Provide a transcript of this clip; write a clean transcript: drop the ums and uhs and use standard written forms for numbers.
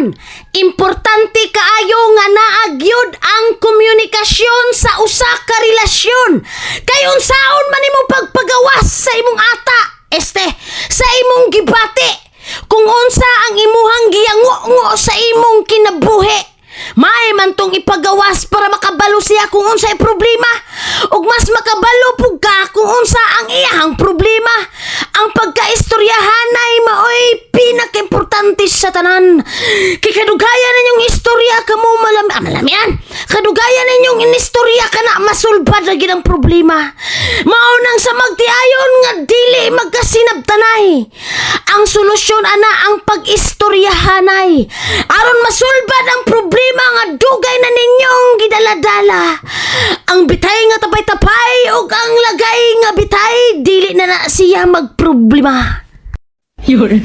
tanan. Importante kaayo nga naagyod ang komunikasyon sa usa ka relasyon. Kay unsaon man imo pagpagawas sa imong ata, sa imong gibati, kung unsa ang imuhang giyango sa imong kinabuhi. May man tong ipagawas para makabalo siya kung unsay problema, ug mas makabalo pug ka kung unsa ang iyang problema. Ang pagkaistoryahanay maoy pinakaimportante sa tanan. Kay kadugayan ninyong istorya kamo malamian. Kadugayan ninyong inistorya kana masulbad lagi ang problema. Mao nang sa magtiayon nga dili magkasinabtanay. Ang solusyon ana ang pag-istoryahanay aron masulbad ang problema nga dugay na ninyong gidaladala. Ang bitay nga tapay-tapay ug ang lagay nga bitay dili na siya magproblema. Yun.